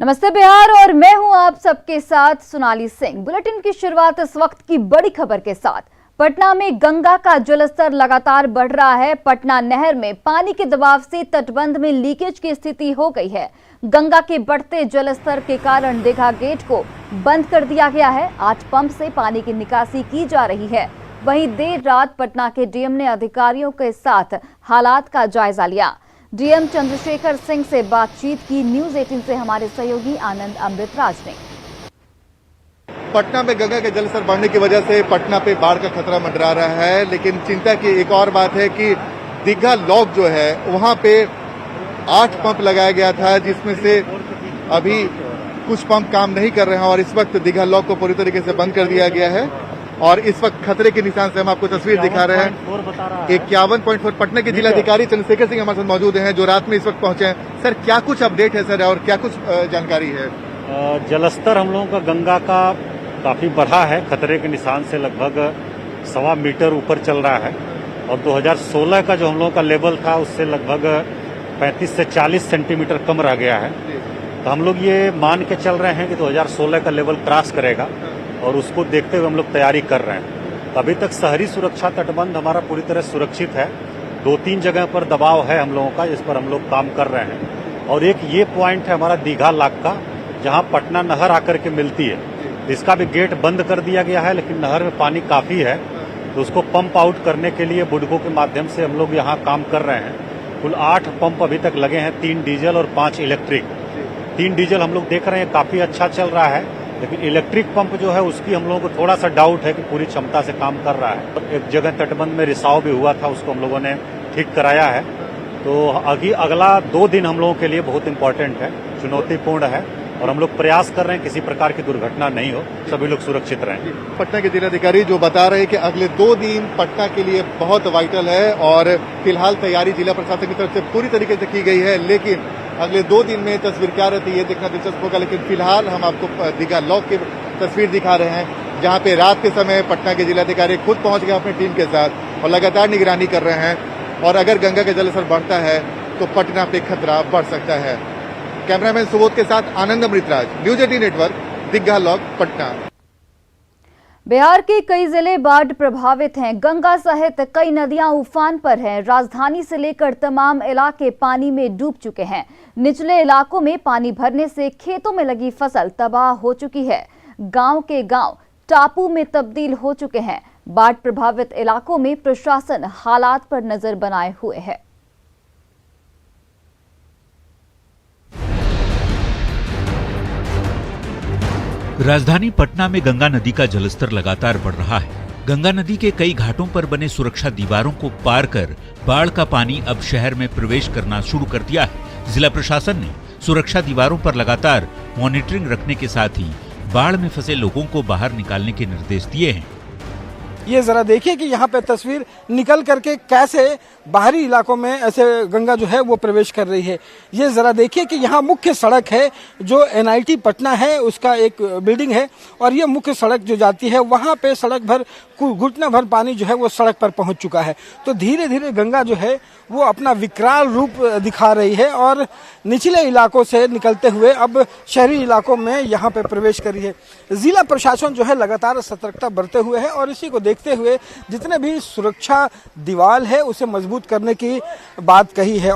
नमस्ते बिहार और मैं हूं आप सबके साथ सोनाली सिंह। बुलेटिन की शुरुआत इस वक्त की बड़ी खबर के साथ। पटना में गंगा का जलस्तर लगातार बढ़ रहा है। पटना नहर में पानी के दबाव से तटबंध में लीकेज की स्थिति हो गई है। गंगा के बढ़ते जलस्तर के कारण दीघा गेट को बंद कर दिया गया है। 8 पंप से पानी की निकासी की जा रही है। वहीं देर रात पटना के डीएम ने अधिकारियों के साथ हालात का जायजा लिया। डीएम चंद्रशेखर सिंह से बातचीत की न्यूज 18 से हमारे सहयोगी आनंद अमृतराज ने। पटना में गंगा के जलस्तर बढ़ने की वजह से पटना पे बाढ़ का खतरा मंडरा रहा है, लेकिन चिंता की एक और बात है कि दीघा लॉक जो है वहां पे 8 पंप लगाया गया था, जिसमें से अभी कुछ पंप काम नहीं कर रहे हैं और इस वक्त दीघा लॉक को पूरी तरीके से बंद कर दिया गया है। और इस वक्त खतरे के निशान से हम आपको तस्वीर दिखा रहे हैं। 51.4 पटना के जिलाधिकारी चंद्रशेखर सिंह हमारे साथ मौजूद हैं, जो रात में इस वक्त पहुंचे हैं। सर, क्या कुछ अपडेट है सर, और क्या कुछ जानकारी है? जलस्तर हम लोगों का गंगा का काफी बढ़ा है। खतरे के निशान से लगभग 1.25 मीटर ऊपर चल रहा है और 2016 का जो हम लोगों का लेवल था उससे लगभग 35 से 40 सेंटीमीटर कम रह गया है। तो हम लोग ये मान के चल रहे हैं कि 2016 का लेवल क्रॉस करेगा और उसको देखते हुए हम लोग तैयारी कर रहे हैं। तो अभी तक शहरी सुरक्षा तटबंध हमारा पूरी तरह सुरक्षित है। 2-3 जगह पर दबाव है हम लोगों का, जिस पर हम लोग काम कर रहे हैं। और एक ये पॉइंट है हमारा दीघा लॉक का, जहां पटना नहर आकर के मिलती है। इसका भी गेट बंद कर दिया गया है, लेकिन नहर में पानी काफी है तो उसको पंप आउट करने के लिए बुडको के माध्यम से हम लोग यहाँ काम कर रहे हैं। कुल 8 पंप अभी तक लगे हैं, 3 डीजल और 5 इलेक्ट्रिक। 3 डीजल हम लोग देख रहे हैं काफी अच्छा चल रहा है, लेकिन इलेक्ट्रिक पंप जो है उसकी हम लोगों को थोड़ा सा डाउट है कि पूरी क्षमता से काम कर रहा है। एक जगह तटबंध में रिसाव भी हुआ था, उसको हम लोगों ने ठीक कराया है। तो अगला 2 दिन हम लोगों के लिए बहुत इंपॉर्टेंट है, चुनौतीपूर्ण है और हम लोग प्रयास कर रहे हैं किसी प्रकार की दुर्घटना नहीं हो, सभी लोग सुरक्षित रहें। पटना के जिलाधिकारी जो बता रहे हैं कि अगले 2 दिन पटना के लिए बहुत वाइटल है और फिलहाल तैयारी जिला प्रशासन की तरफ से पूरी तरीके से की गई है, लेकिन अगले 2 दिन में तस्वीर क्या रहती है ये देखना दिलचस्प होगा। लेकिन फिलहाल हम आपको दीघा लॉक की तस्वीर दिखा रहे हैं, जहां पे रात के समय पटना के जिलाधिकारी खुद पहुंच गए अपनी टीम के साथ और लगातार निगरानी कर रहे हैं। और अगर गंगा का जलस्तर बढ़ता है तो पटना पे खतरा बढ़ सकता है। कैमरामैन सुबोध के साथ Anand Amritraj, news 18 network, Digha lock, Patna. Bihar के कई जिले बाढ़ प्रभावित हैं। गंगा सहित कई नदियां उफान पर हैं। राजधानी से लेकर तमाम इलाके पानी में डूब चुके हैं। निचले इलाकों में पानी भरने से खेतों में लगी फसल तबाह हो चुकी है। गांव के गांव टापू में तब्दील हो चुके हैं। बाढ़ प्रभावित इलाकों में प्रशासन हालात पर नजर बनाए हुए है। राजधानी पटना में गंगा नदी का जलस्तर लगातार बढ़ रहा है। गंगा नदी के कई घाटों पर बने सुरक्षा दीवारों को पार कर बाढ़ का पानी अब शहर में प्रवेश करना शुरू कर दिया है। जिला प्रशासन ने सुरक्षा दीवारों पर लगातार मॉनिटरिंग रखने के साथ ही बाढ़ में फंसे लोगों को बाहर निकालने के निर्देश दिए हैं। ये जरा देखिए कि यहाँ पे तस्वीर निकल करके कैसे बाहरी इलाकों में ऐसे गंगा जो है वो प्रवेश कर रही है। ये जरा देखिए कि यहाँ मुख्य सड़क है जो एनआईटी पटना है, उसका एक बिल्डिंग है और ये मुख्य सड़क जो जाती है वहाँ पे सड़क भर घुटना भर पानी जो है वो सड़क पर पहुँच चुका है। तो धीरे धीरे गंगा जो है वो अपना विकराल रूप दिखा रही है और निचले इलाकों से निकलते हुए अब शहरी इलाकों में यहाँ पे प्रवेश करी है। जिला प्रशासन जो है लगातार सतर्कता बरते हुए है और इसी को देखते हुए जितने भी सुरक्षा दीवार है उसे मजबूत करने की बात कही है।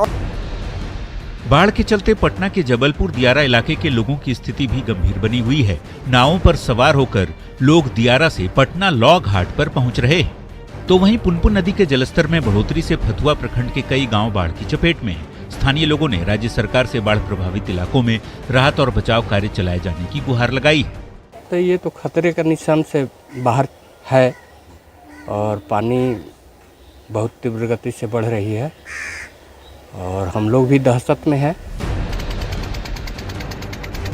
बाढ़ के चलते पटना के जबलपुर दियारा इलाके के लोगों की स्थिति भी गंभीर बनी हुई है। नावों पर सवार होकर लोग दियारा से पटना लॉ घाट पर पहुंच रहे हैं। तो वहीं पुनपुन नदी के जलस्तर में बढ़ोतरी से फतुहा प्रखंड के कई गांव बाढ़ की चपेट में हैं। स्थानीय लोगों ने राज्य सरकार से बाढ़ प्रभावित इलाकों में राहत और बचाव कार्य चलाए जाने की गुहार लगाई है। तो ये तो खतरे का निशान से बाहर है और पानी बहुत तीव्र गति से बढ़ रही है और हम लोग भी दहशत में हैं।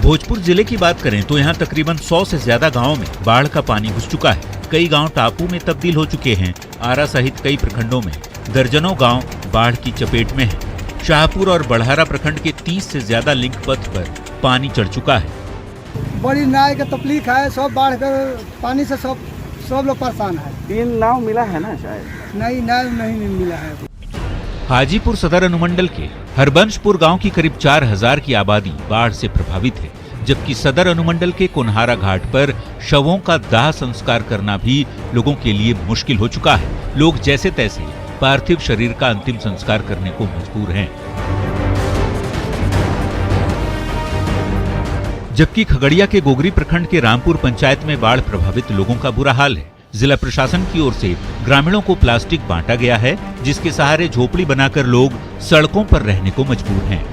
भोजपुर जिले की बात करें तो यहाँ तकरीबन 100 से ज्यादा गांवों में बाढ़ का पानी घुस चुका है। कई गांव टापू में तब्दील हो चुके हैं। आरा सहित कई प्रखंडों में दर्जनों गांव बाढ़ की चपेट में हैं। शाहपुर और बढ़ारा प्रखंड के 30 से ज्यादा लिंक पथ पर पानी चढ़ चुका है। बड़ी नाव का तकलीफ है, सब बाढ़ कर पानी से सब लोग परेशान है। 3 नाव मिला है ना? शायद नहीं, नाव नहीं मिला है। हाजीपुर सदर अनुमंडल के हरबंशपुर गांव की करीब 4000 की आबादी बाढ़ से प्रभावित है। जबकि सदर अनुमंडल के कुन्हारा घाट पर शवों का दाह संस्कार करना भी लोगों के लिए मुश्किल हो चुका है। लोग जैसे तैसे पार्थिव शरीर का अंतिम संस्कार करने को मजबूर हैं। जबकि खगड़िया के गोगरी प्रखंड के रामपुर पंचायत में बाढ़ प्रभावित लोगों का बुरा हाल है। जिला प्रशासन की ओर से ग्रामीणों को प्लास्टिक बांटा गया है, जिसके सहारे झोपड़ी बनाकर लोग सड़कों पर रहने को मजबूर हैं।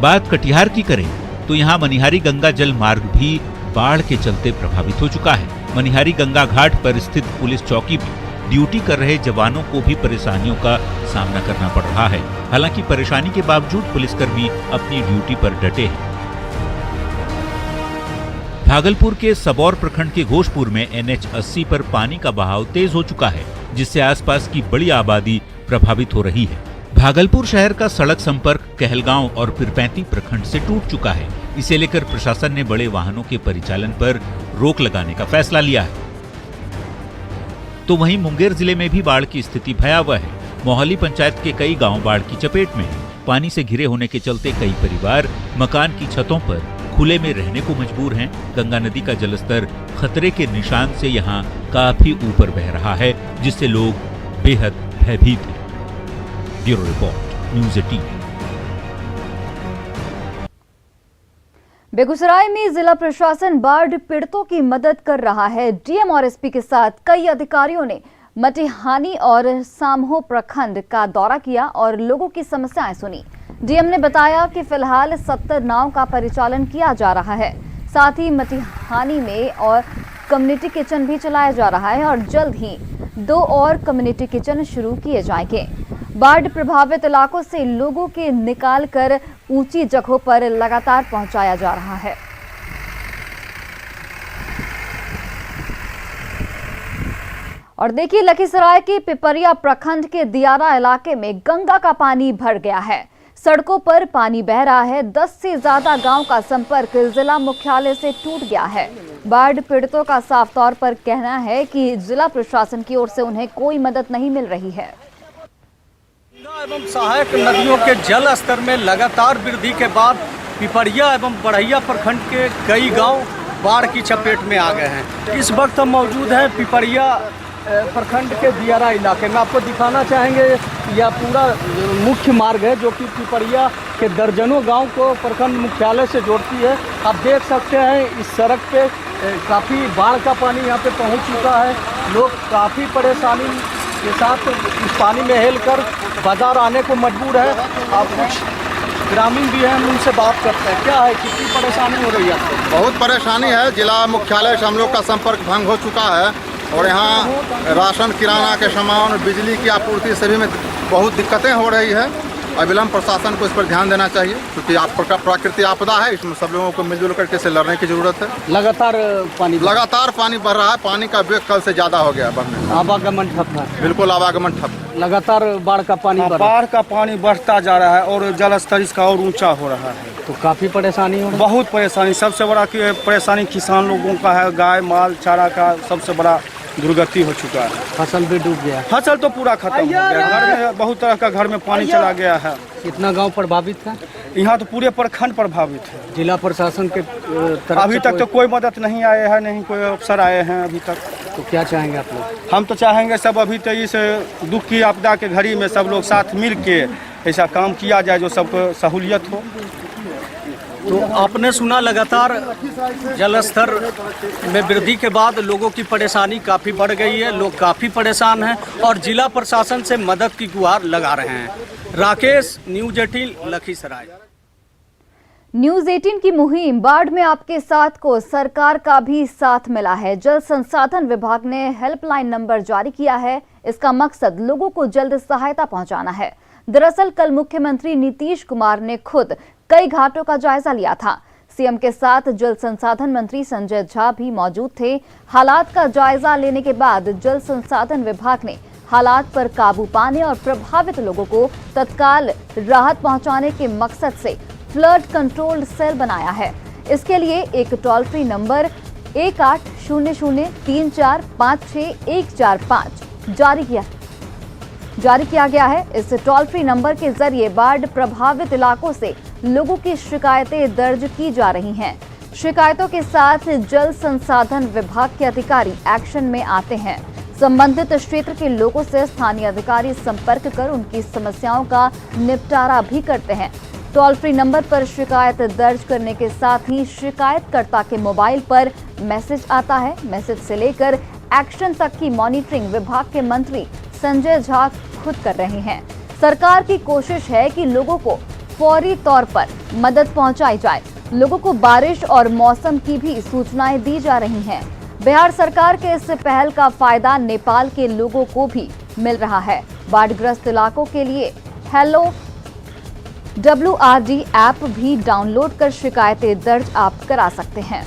बात कटिहार की करें तो यहाँ मनिहारी गंगा जल मार्ग भी बाढ़ के चलते प्रभावित हो चुका है। मनिहारी गंगा घाट पर स्थित पुलिस चौकी में ड्यूटी कर रहे जवानों को भी परेशानियों का सामना करना पड़ रहा है। हालांकि परेशानी के बावजूद पुलिसकर्मी अपनी ड्यूटी पर डटे हैं। भागलपुर के सबौर प्रखंड के घोषपुर में NH 80 पर पानी का बहाव तेज हो चुका है, जिससे आसपास की बड़ी आबादी प्रभावित हो रही है। भागलपुर शहर का सड़क संपर्क कहलगांव और पीरपैंती प्रखंड से टूट चुका है। इसे लेकर प्रशासन ने बड़े वाहनों के परिचालन पर रोक लगाने का फैसला लिया है। तो वहीं मुंगेर जिले में भी बाढ़ की स्थिति भयावह है। मोहाली पंचायत के कई गांव बाढ़ की चपेट में हैं। पानी से घिरे होने के चलते कई परिवार मकान की छतों पर खुले में रहने को मजबूर हैं। गंगा नदी का जलस्तर खतरे के निशान से यहाँ काफी ऊपर बह रहा है, जिससे लोग बेहद भयभीत हैं। Bureau report, news 18। बेगूसराय में जिला प्रशासन बाढ़ पीड़ितों की मदद कर रहा है। डीएम और एसपी के साथ कई अधिकारियों ने मटिहानी और सामहो प्रखंड का दौरा किया और लोगों की समस्याएं सुनी। डीएम ने बताया कि फिलहाल 70 नाव का परिचालन किया जा रहा है। साथ ही मटिहानी में और कम्युनिटी किचन भी चलाया जा रहा है और जल्द ही 2 और कम्युनिटी किचन शुरू किए जाएंगे। बाढ़ प्रभावित इलाकों से लोगों के निकालकर ऊंची जगहों पर लगातार पहुंचाया जा रहा है। और देखिए, लखीसराय के पिपरिया प्रखंड के दियारा इलाके में गंगा का पानी भर गया है। सड़कों पर पानी बह रहा है। 10 से ज्यादा गांव का संपर्क जिला मुख्यालय से टूट गया है। बाढ़ पीड़ितों का साफ तौर पर कहना है कि जिला प्रशासन की ओर से उन्हें कोई मदद नहीं मिल रही है। एवं सहायक नदियों के जल स्तर में लगातार वृद्धि के बाद पिपरिया एवं बढ़ैया प्रखंड के कई गांव बाढ़ की चपेट में आ गए हैं। इस वक्त हम मौजूद हैं पिपरिया प्रखंड के दियारा इलाके में। आपको दिखाना चाहेंगे यह पूरा मुख्य मार्ग है जो कि पिपरिया के दर्जनों गांव को प्रखंड मुख्यालय से जोड़ती है। आप देख सकते हैं इस सड़क पे काफ़ी बाढ़ का पानी यहाँ पे पहुँच चुका है। लोग काफ़ी परेशानी के साथ इस पानी में हेलकर बाजार आने को मजबूर है। आप कुछ ग्रामीण भी हैं, हम उनसे बात करते हैं। क्या है, कितनी परेशानी हो रही है आपको? बहुत परेशानी है। जिला मुख्यालय से हम लोग का संपर्क भंग हो चुका है और यहाँ राशन, किराना के सामान, बिजली की आपूर्ति सभी में बहुत दिक्कतें हो रही है। अविलंब प्रशासन को इस पर ध्यान देना चाहिए, क्योंकि प्राकृतिक आपदा है। इसमें सब लोगों को मिलजुल करके से लड़ने की जरूरत है। लगातार पानी बढ़ रहा है। पानी का वेग कल से ज्यादा हो गया बढ़ने। आवागमन ठप है। बिल्कुल आवागमन ठप। लगातार बाढ़ का पानी बढ़ता जा रहा है और जल स्तर इसका और ऊंचा हो रहा है। तो काफी परेशानी हो रही है। बहुत परेशानी। सबसे बड़ा परेशानी किसान लोगों का है। गाय माल चारा का सबसे बड़ा दुर्गति हो चुका है। फसल भी डूब गया। फसल तो पूरा खत्म हो गया। घर में बहुत तरह का घर में पानी चला गया है। कितना गांव प्रभावित है? यहाँ तो पूरे प्रखंड प्रभावित है। जिला प्रशासन के तरफ अभी तक तो कोई मदद नहीं आए हैं, नहीं कोई अफसर आए हैं अभी तक। तो क्या चाहेंगे आप लोग? हम तो चाहेंगे सब अभी तो इस दुख की आपदा के घड़ी में सब लोग साथ मिल के ऐसा काम किया जाए जो सबको सहूलियत हो। तो आपने सुना, लगातार जल स्तर में वृद्धि के बाद लोगों की परेशानी काफ़ी बढ़ गई है। लोग काफ़ी परेशान हैं और जिला प्रशासन से मदद की गुहार लगा रहे हैं। राकेश, न्यूज़ 18, लखीसराय। न्यूज़ 18 की मुहिम बाढ़ में आपके साथ को सरकार का भी साथ मिला है। जल संसाधन विभाग ने हेल्पलाइन नंबर जारी किया है। इसका मकसद लोगों को जल्द सहायता पहुंचाना है। दरअसल कल मुख्यमंत्री नीतीश कुमार ने खुद कई घाटों का जायजा लिया था। सीएम के साथ जल संसाधन मंत्री संजय झा भी मौजूद थे। हालात का जायजा लेने के बाद जल संसाधन विभाग ने हालात पर काबू पाने और प्रभावित लोगों को तत्काल राहत पहुंचाने के मकसद से फ्लड कंट्रोल सेल बनाया है। इसके लिए एक टोल फ्री नंबर 180034564145 जारी किया गया है। इस टोल फ्री नंबर के जरिए बाढ़ प्रभावित इलाकों से लोगों की शिकायतें दर्ज की जा रही हैं। शिकायतों के साथ जल संसाधन विभाग के अधिकारी एक्शन में आते हैं। संबंधित क्षेत्र के लोगों से स्थानीय अधिकारी संपर्क कर उनकी समस्याओं का निपटारा भी करते हैं। टोल फ्री नंबर पर शिकायत दर्ज करने के साथ ही शिकायतकर्ता के मोबाइल पर मैसेज आता है। मैसेज से लेकर एक्शन तक की मॉनिटरिंग विभाग के मंत्री संजय झा खुद कर रहे हैं। सरकार की कोशिश है कि लोगों को फौरी तौर पर मदद पहुंचाई जाए। लोगों को बारिश और मौसम की भी सूचनाएं दी जा रही हैं। बिहार सरकार के इस पहल का फायदा नेपाल के लोगों को भी मिल रहा है। बाढ़ग्रस्त इलाकों के लिए हेलो WRD ऐप भी डाउनलोड कर शिकायतें दर्ज आप करा सकते हैं।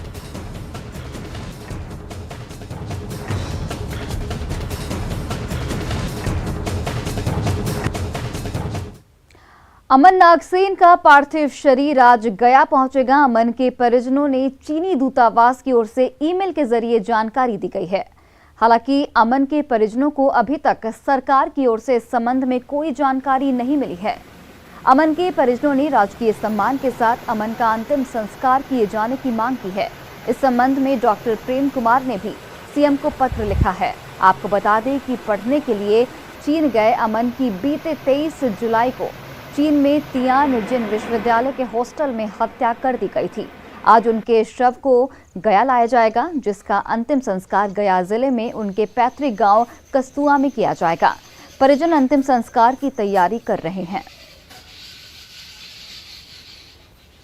अमन नागसेन का पार्थिव शरीर आज गया पहुंचेगा। अमन के परिजनों ने चीनी दूतावास की ओर से ईमेल के जरिए जानकारी दी गई है। हालांकि अमन के परिजनों को अभी तक सरकार की ओर से इस संबंध में कोई जानकारी नहीं मिली है। अमन के परिजनों ने राजकीय सम्मान के साथ अमन का अंतिम संस्कार किए जाने की मांग की है। इस संबंध में डॉक्टर प्रेम कुमार ने भी सीएम को पत्र लिखा है। आपको बता दें कि पढ़ने के लिए चीन गए अमन की बीते 23 जुलाई को चीन में तियानजिन विश्वविद्यालय के हॉस्टल में हत्या कर दी गई थी। आज उनके शव को गया लाया जाएगा, जिसका अंतिम संस्कार गया जिले में उनके पैतृक गांव कस्तुआ में किया जाएगा। परिजन अंतिम संस्कार की तैयारी कर रहे हैं।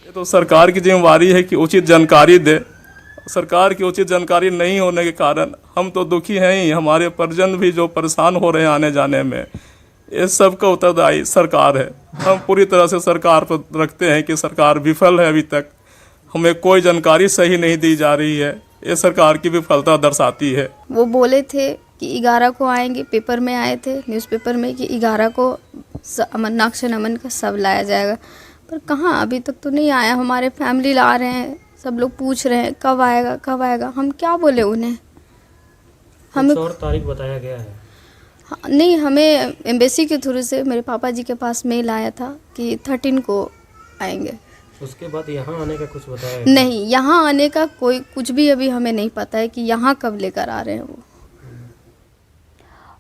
ये तो सरकार की जिम्मेवारी है कि उचित जानकारी दे। सरकार की उचित जानकारी नहीं होने के कारण हम तो दुखी हैं ही, हमारे परिजन भी जो परेशान हो रहे हैं आने जाने में। इस सब का उत्तरदायी सरकार है। हम पूरी तरह से सरकार पर रखते हैं कि सरकार विफल है। अभी तक हमें कोई जानकारी सही नहीं दी जा रही है। ये सरकार की विफलता दर्शाती है। वो बोले थे कि 11 को आएंगे, पेपर में आए थे न्यूज़पेपर में कि 11 को अमन नागसेन अमन का शव लाया जाएगा, पर कहाँ अभी तक तो नहीं आया। हमारे फैमिली ला रहे हैं, सब लोग पूछ रहे हैं कब आएगा कब आएगा। हम क्या बोले उन्हें। हमें और तारीख बताया गया है? नहीं, हमें एम्बेसी के थ्रू से मेरे पापा जी के पास मेल आया था कि 13 को आएंगे। उसके बाद यहाँ आने का कुछ बताया? नहीं, यहाँ आने का कोई कुछ भी अभी हमें नहीं पता है कि यहाँ कब लेकर आ रहे हैं वो।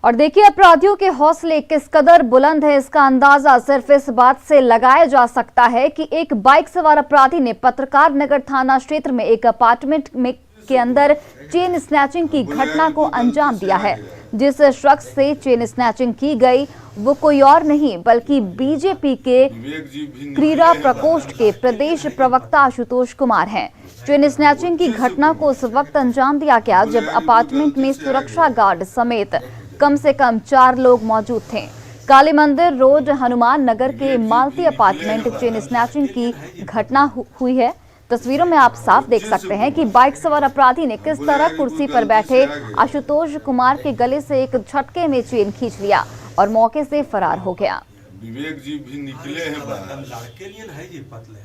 और देखिए, अपराधियों के हौसले किस कदर बुलंद है, इसका अंदाजा सिर्फ इस बात से लगाया जा सकता है कि एक बाइक सवार अपराधी ने पत्रकार नगर थाना क्षेत्र में एक अपार्टमेंट में के अंदर चेन स्नैचिंग की घटना को अंजाम दिया है। जिस शख्स से चेन स्नैचिंग की गई वो कोई और नहीं बल्कि बीजेपी के क्रीड़ा प्रकोष्ठ के प्रदेश प्रवक्ता आशुतोष कुमार हैं। चेन स्नैचिंग की घटना को उस वक्त अंजाम दिया गया जब अपार्टमेंट में सुरक्षा गार्ड समेत कम से कम 4 लोग मौजूद थे। काली मंदिर रोड हनुमान नगर के मालती अपार्टमेंट चेन स्नैचिंग की घटना हुई है। तस्वीरों में आप साफ देख सकते हैं कि बाइक सवार अपराधी ने किस तरह कुर्सी पर बैठे आशुतोष कुमार के गले से एक झटके में चेन खींच लिया और मौके से फरार हो गया। विवेक जी भी निकले हैं बाहर, लड़के लिए है जी पतले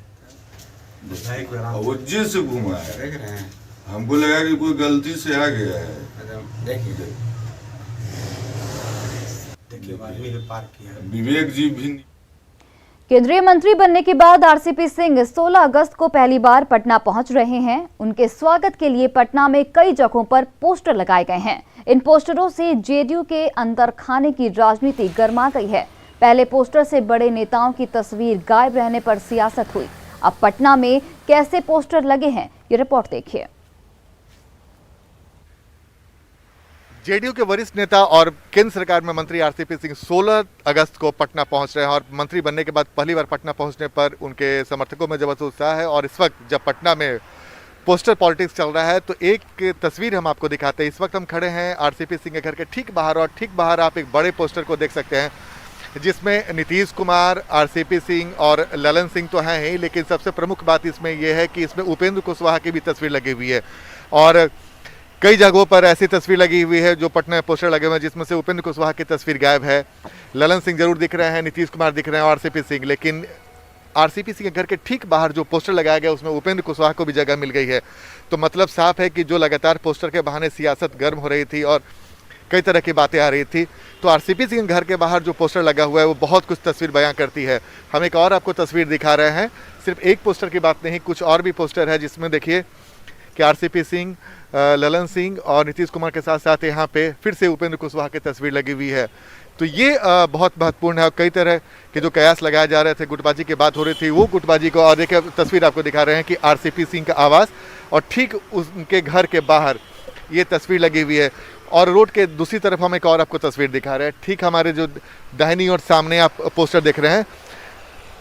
वजह से घुमा है। हमको लगा कि कोई गलती से आ गया है। विवेक जी भी। केंद्रीय मंत्री बनने के बाद आरसीपी सिंह 16 अगस्त को पहली बार पटना पहुंच रहे हैं। उनके स्वागत के लिए पटना में कई जगहों पर पोस्टर लगाए गए हैं। इन पोस्टरों से जेडीयू के अंदर खाने की राजनीति गर्मा गई है। पहले पोस्टर से बड़े नेताओं की तस्वीर गायब रहने पर सियासत हुई। अब पटना में कैसे पोस्टर लगे हैं, ये रिपोर्ट देखिए। जेडीयू के वरिष्ठ नेता और केंद्र सरकार में मंत्री आरसीपी सिंह 16 अगस्त को पटना पहुंच रहे हैं और मंत्री बनने के बाद पहली बार पटना पहुंचने पर उनके समर्थकों में जबरदस्त उत्साह है। और इस वक्त जब पटना में पोस्टर पॉलिटिक्स चल रहा है तो एक तस्वीर हम आपको दिखाते हैं। इस वक्त हम खड़े हैं आरसीपी सिंह के घर के ठीक बाहर और ठीक बाहर आप एक बड़े पोस्टर को देख सकते हैं जिसमें नीतीश कुमार, आरसीपी सिंह और ललन सिंह तो हैं ही, लेकिन सबसे प्रमुख बात इसमें यह है कि इसमें उपेंद्र कुशवाहा की भी तस्वीर लगी हुई है। और कई जगहों पर ऐसी तस्वीर लगी हुई है जो पटना में पोस्टर लगे हुए हैं जिसमें से उपेंद्र कुशवाहा की तस्वीर गायब है। ललन सिंह जरूर दिख रहे हैं, नीतीश कुमार दिख रहे हैं और आरसीपी सिंह, लेकिन आरसीपी सिंह के घर के ठीक बाहर जो पोस्टर लगाया गया उसमें उपेंद्र कुशवाहा को भी जगह मिल गई है। तो मतलब साफ है कि जो लगातार पोस्टर के बहाने सियासत गर्म हो रही थी और कई तरह की बातें आ रही थी। तो आरसीपी सिंह घर के बाहर जो पोस्टर लगा हुआ है वो बहुत कुछ तस्वीर बयां करती है। हम एक और आपको तस्वीर दिखा रहे हैं, सिर्फ एक पोस्टर की बात नहीं, कुछ और भी पोस्टर है जिसमें देखिए कि आरसीपी सिंह, ललन सिंह और नीतीश कुमार के साथ साथ यहाँ पे फिर से उपेंद्र कुशवाहा की तस्वीर लगी हुई है। तो ये बहुत महत्वपूर्ण है। और कई तरह के जो कयास लगाए जा रहे थे, गुटबाजी की बात हो रही थी, वो गुटबाजी को, और देखिए तस्वीर आपको दिखा रहे हैं कि आरसीपी सिंह का आवास और ठीक उनके घर के बाहर ये तस्वीर लगी हुई है। और रोड के दूसरी तरफ हम एक और आपको तस्वीर दिखा रहे हैं, ठीक हमारे जो दाहिनी और सामने आप पोस्टर देख रहे हैं,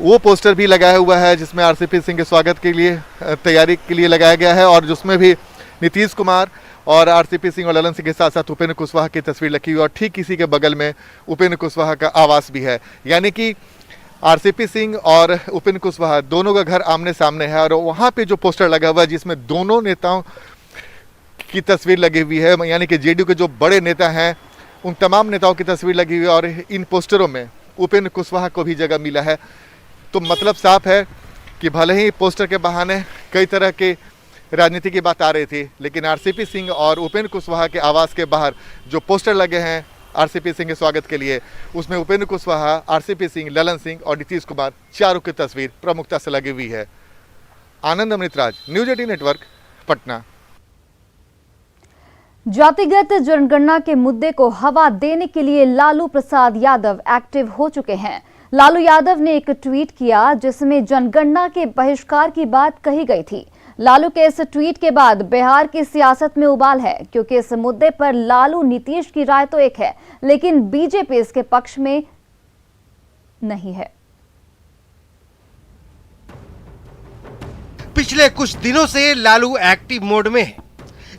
वो पोस्टर भी लगाया हुआ है जिसमें आरसीपी सिंह के स्वागत के लिए तैयारी के लिए लगाया गया है, और जिसमें भी नीतीश कुमार और आरसीपी सिंह और ललन सिंह के साथ साथ उपेंद्र कुशवाहा की तस्वीर लगी हुई है, और ठीक इसी के बगल में उपेंद्र कुशवाहा का आवास भी है। यानी कि आरसीपी सिंह और उपेंद्र कुशवाहा दोनों का घर आमने सामने है, और वहाँ पे जो पोस्टर लगा हुआ है जिसमें दोनों नेताओं की तस्वीर लगी हुई है, यानी कि जेडीयू के जो बड़े नेता हैं उन तमाम नेताओं की तस्वीर लगी हुई है, और इन पोस्टरों में उपेंद्र कुशवाहा को भी जगह मिला है। तो मतलब साफ है कि भले ही पोस्टर के बहाने कई तरह के राजनीति की बात आ रही थी, लेकिन आरसीपी सिंह और उपेंद्र कुशवाहा के आवास के बाहर जो पोस्टर लगे हैं आरसीपी सिंह के स्वागत के लिए, उसमें उपेंद्र कुशवाहा, आरसीपी सिंह, ललन सिंह और नीतीश कुमार चारों की तस्वीर प्रमुखता से लगी हुई है। आनंद अमृतराज, न्यूज 18 नेटवर्क, पटना। जातिगत जनगणना के मुद्दे को हवा देने के लिए लालू प्रसाद यादव एक्टिव हो चुके हैं। लालू यादव ने एक ट्वीट किया जिसमें जनगणना के बहिष्कार की बात कही गई थी। लालू के इस ट्वीट के बाद बिहार की सियासत में उबाल है, क्योंकि इस मुद्दे पर लालू नीतीश की राय तो एक है, लेकिन बीजेपी इसके पक्ष में नहीं है। पिछले कुछ दिनों से लालू एक्टिव मोड में है,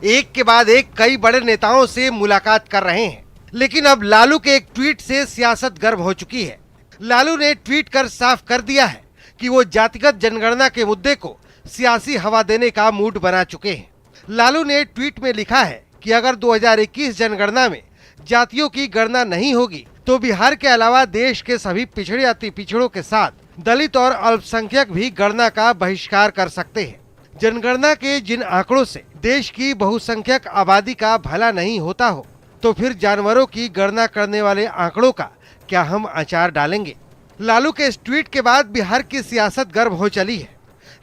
एक के बाद एक कई बड़े नेताओं से मुलाकात कर रहे हैं, लेकिन अब लालू के एक ट्वीट से सियासत गर्म हो चुकी है। लालू ने ट्वीट कर साफ कर दिया है कि वो जातिगत जनगणना के मुद्दे को सियासी हवा देने का मूड बना चुके हैं। लालू ने ट्वीट में लिखा है कि अगर 2021 जनगणना में जातियों की गणना नहीं होगी तो बिहार के अलावा देश के सभी पिछड़े अति पिछड़ों के साथ दलित और अल्पसंख्यक भी गणना का बहिष्कार कर सकते हैं। जनगणना के जिन आंकड़ों से देश की बहुसंख्यक आबादी का भला नहीं होता हो, तो फिर जानवरों की गणना करने वाले आंकड़ों का क्या हम अचार डालेंगे? लालू के इस ट्वीट के बाद बिहार की सियासत गर्म हो चली है।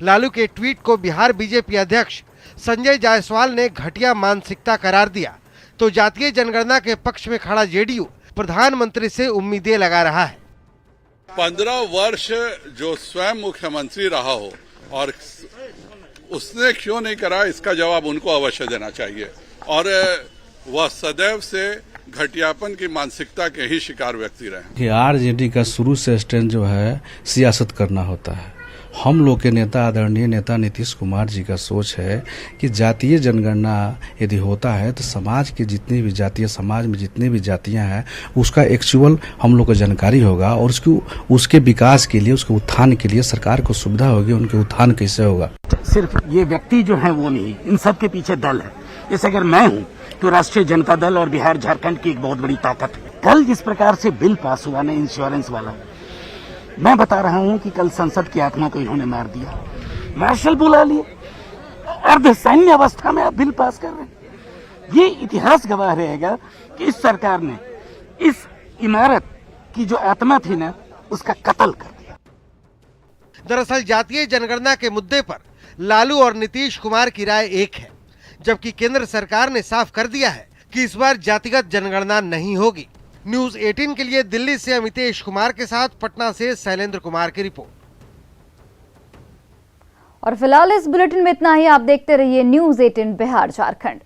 लालू के ट्वीट को बिहार बीजेपी अध्यक्ष संजय जायसवाल ने घटिया मानसिकता करार दिया, तो जातीय जनगणना के पक्ष में खड़ा जेडीयू प्रधानमंत्री से उम्मीदें लगा रहा है। 15 वर्ष जो स्वयं मुख्यमंत्री रहा हो और उसने क्यों नहीं करा, इसका जवाब उनको अवश्य देना चाहिए। और वह सदैव से घटियापन की मानसिकता के ही शिकार व्यक्ति रहे। आरजेडी का शुरू से स्टैंड जो है सियासत करना होता है। हम लोग के नेता आदरणीय नेता नीतीश कुमार जी का सोच है कि जातीय जनगणना यदि होता है तो समाज की जितनी भी जातीय, समाज में जितनी भी जातियां हैं उसका एक्चुअल हम लोग को जानकारी होगा, और उसके विकास के लिए, उसके उत्थान के लिए सरकार को सुविधा होगी। उनके उत्थान कैसे होगा? सिर्फ ये व्यक्ति जो है वो नहीं, इन सब के पीछे दल है। जैसे अगर मैं हूँ तो राष्ट्रीय जनता दल और बिहार झारखंड की एक बहुत बड़ी ताकत है। कल जिस प्रकार से बिल पास हुआ ना इंश्योरेंस वाला, मैं बता रहा हूं कि कल संसद की आत्मा को इन्होंने मार दिया। मार्शल बुला लिए, अर्ध सैन्य अवस्था में आप बिल पास कर रहे हैं। ये इतिहास गवाह रहेगा कि इस सरकार ने इस इमारत की जो आत्मा थी ना, उसका कत्ल कर दिया। दरअसल जातीय जनगणना के मुद्दे पर लालू और नीतीश कुमार की राय एक है, जबकि केंद्र सरकार ने साफ कर दिया है कि इस बार जातिगत जनगणना नहीं होगी। न्यूज 18 के लिए दिल्ली से अमितेश कुमार के साथ पटना से शैलेंद्र कुमार की रिपोर्ट। और फिलहाल इस बुलेटिन में इतना ही। आप देखते रहिए न्यूज 18 बिहार झारखंड।